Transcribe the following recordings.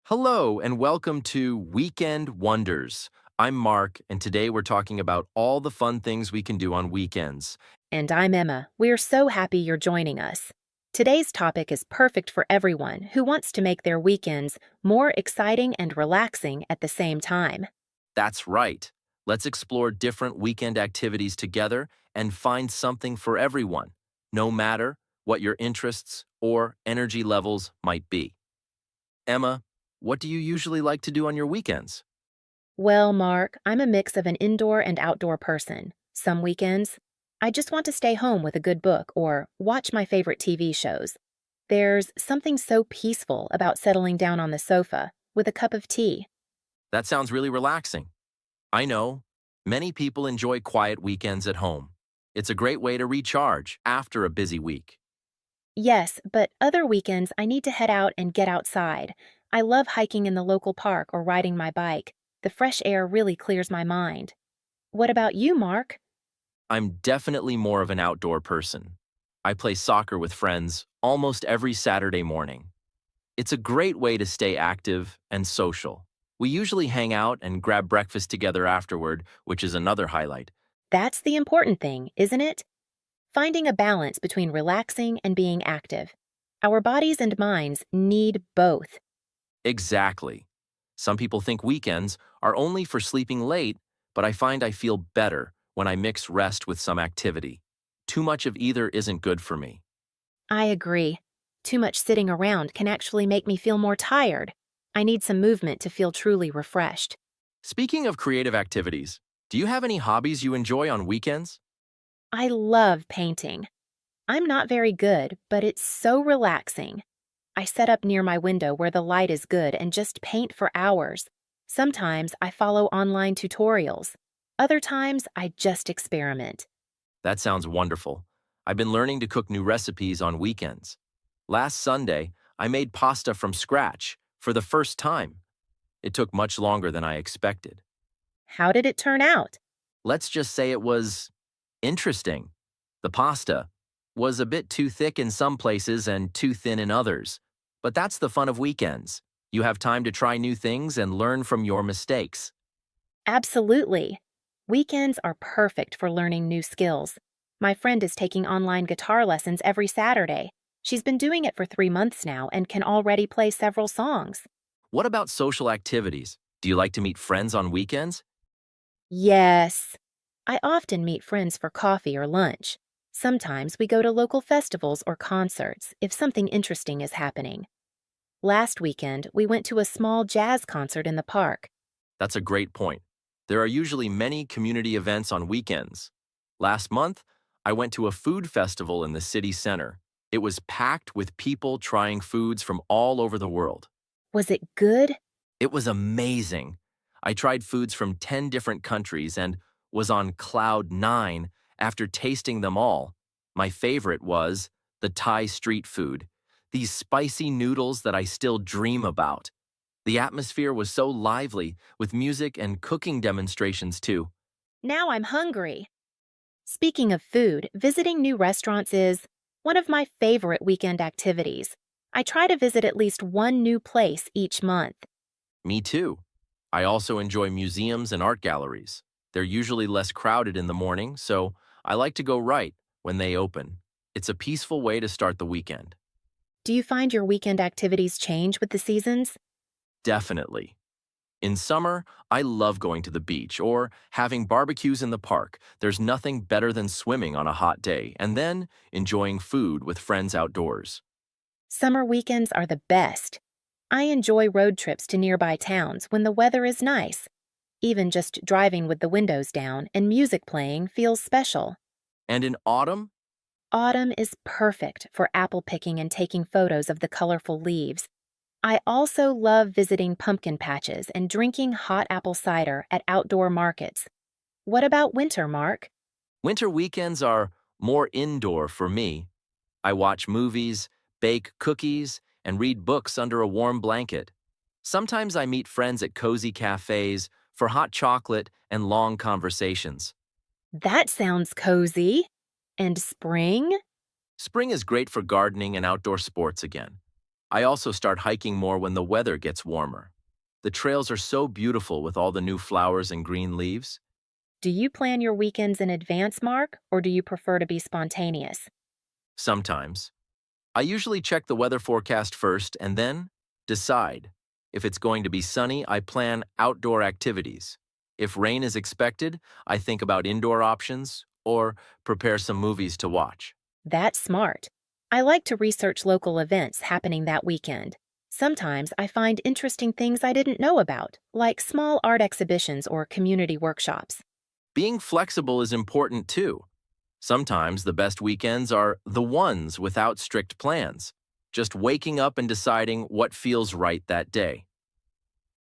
Hello, and welcome to Weekend Wonders. I'm Mark, and today we're talking about all the fun things we can do on weekends. And I'm Emma. We're so happy you're joining us. Today's topic is perfect for everyone who wants to make their weekends more exciting and relaxing at the same time. That's right. Let's explore different weekend activities together and find something for everyone, no matter what your interests or energy levels might be. Emma, what do you usually like to do on your weekends? Well, Mark, I'm a mix of an indoor and outdoor person. Some weekends, I just want to stay home with a good book or watch my favorite TV shows. There's something so peaceful about settling down on the sofa with a cup of tea. That sounds really relaxing. I know, many people enjoy quiet weekends at home. It's a great way to recharge after a busy week. Yes, but other weekends I need to head out and get outside. I love hiking in the local park or riding my bike. The fresh air really clears my mind. What about you, Mark? I'm definitely more of an outdoor person. I play soccer with friends almost every Saturday morning. It's a great way to stay active and social. We usually hang out and grab breakfast together afterward, which is another highlight. That's the important thing, isn't it? Finding a balance between relaxing and being active. Our bodies and minds need both. Exactly. Some people think weekends are only for sleeping late, but I find I feel better when I mix rest with some activity. Too much of either isn't good for me. I agree. Too much sitting around can actually make me feel more tired. I need some movement to feel truly refreshed. Speaking of creative activities, do you have any hobbies you enjoy on weekends? I love painting. I'm not very good, but it's so relaxing. I set up near my window where the light is good and just paint for hours. Sometimes I follow online tutorials. Other times I just experiment. That sounds wonderful. I've been learning to cook new recipes on weekends. Last Sunday, I made pasta from scratch for the first time. It took much longer than I expected. How did it turn out? Let's just say it was interesting. The pasta was a bit too thick in some places and too thin in others. But that's the fun of weekends. You have time to try new things and learn from your mistakes. Absolutely. Weekends are perfect for learning new skills. My friend is taking online guitar lessons every Saturday. She's been doing it for 3 months now and can already play several songs. What about social activities? Do you like to meet friends on weekends? Yes. I often meet friends for coffee or lunch. Sometimes we go to local festivals or concerts if something interesting is happening. Last weekend, we went to a small jazz concert in the park. That's a great point. There are usually many community events on weekends. Last month, I went to a food festival in the city center. It was packed with people trying foods from all over the world. Was it good? It was amazing. I tried foods from 10 different countries and was on cloud nine after tasting them all. My favorite was the Thai street food, these spicy noodles that I still dream about. The atmosphere was so lively, with music and cooking demonstrations too. Now I'm hungry. Speaking of food, visiting new restaurants is one of my favorite weekend activities. I try to visit at least one new place each month. Me too. I also enjoy museums and art galleries. They're usually less crowded in the morning, so I like to go right when they open. It's a peaceful way to start the weekend. Do you find your weekend activities change with the seasons? Definitely. In summer, I love going to the beach or having barbecues in the park. There's nothing better than swimming on a hot day and then enjoying food with friends outdoors. Summer weekends are the best. I enjoy road trips to nearby towns when the weather is nice. Even just driving with the windows down and music playing feels special. And in autumn, Autumn is perfect for apple picking and taking photos of the colorful leaves. I also love visiting pumpkin patches and drinking hot apple cider at outdoor markets. What about winter, Mark? winter weekends are more indoor for me. I watch movies, bake cookies, and read books under a warm blanket. Sometimes I meet friends at cozy cafes for hot chocolate and long conversations. That sounds cozy. And spring? Spring is great for gardening and outdoor sports again. I also start hiking more when the weather gets warmer. The trails are so beautiful with all the new flowers and green leaves. Do you plan your weekends in advance, Mark, or do you prefer to be spontaneous? Sometimes. I usually check the weather forecast first and then decide. If it's going to be sunny, I plan outdoor activities. If rain is expected, I think about indoor options or prepare some movies to watch. That's smart. I like to research local events happening that weekend. Sometimes I find interesting things I didn't know about, like small art exhibitions or community workshops. Being flexible is important too. Sometimes the best weekends are the ones without strict plans, just waking up and deciding what feels right that day.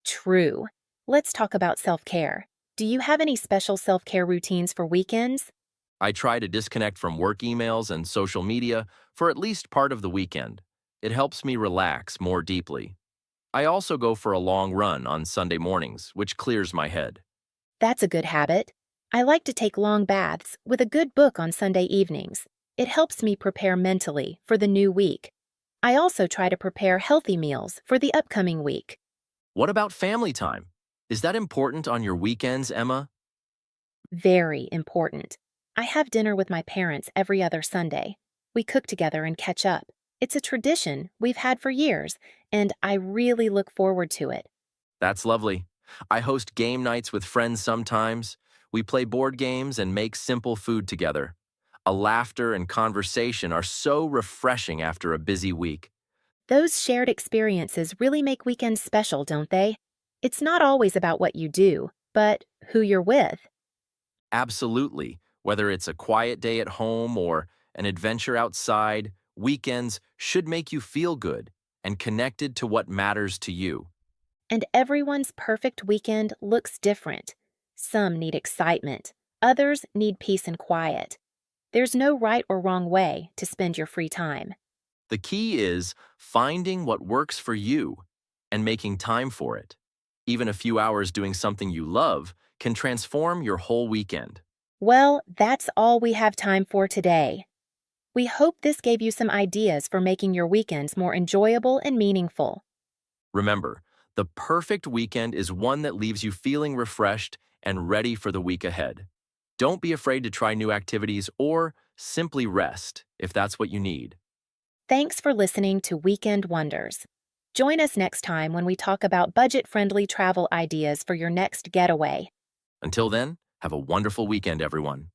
True. Let's talk about self-care. Do you have any special self-care routines for weekends? I try to disconnect from work emails and social media for at least part of the weekend. It helps me relax more deeply. I also go for a long run on Sunday mornings, which clears my head. That's a good habit. I like to take long baths with a good book on Sunday evenings. It helps me prepare mentally for the new week. I also try to prepare healthy meals for the upcoming week. What about family time? Is that important on your weekends, Emma? Very important. I have dinner with my parents every other Sunday. We cook together and catch up. It's a tradition we've had for years, and I really look forward to it. That's lovely. I host game nights with friends sometimes. We play board games and make simple food together. A laughter and conversation are so refreshing after a busy week. Those shared experiences really make weekends special, don't they? It's not always about what you do, but who you're with. Absolutely. Whether it's a quiet day at home or an adventure outside, weekends should make you feel good and connected to what matters to you. And everyone's perfect weekend looks different. Some need excitement, others need peace and quiet. There's no right or wrong way to spend your free time. The key is finding what works for you and making time for it. Even a few hours doing something you love can transform your whole weekend. Well, that's all we have time for today. We hope this gave you some ideas for making your weekends more enjoyable and meaningful. Remember, the perfect weekend is one that leaves you feeling refreshed and ready for the week ahead. Don't be afraid to try new activities or simply rest if that's what you need. Thanks for listening to Weekend Wonders. Join us next time when we talk about budget-friendly travel ideas for your next getaway. Until then, have a wonderful weekend, everyone.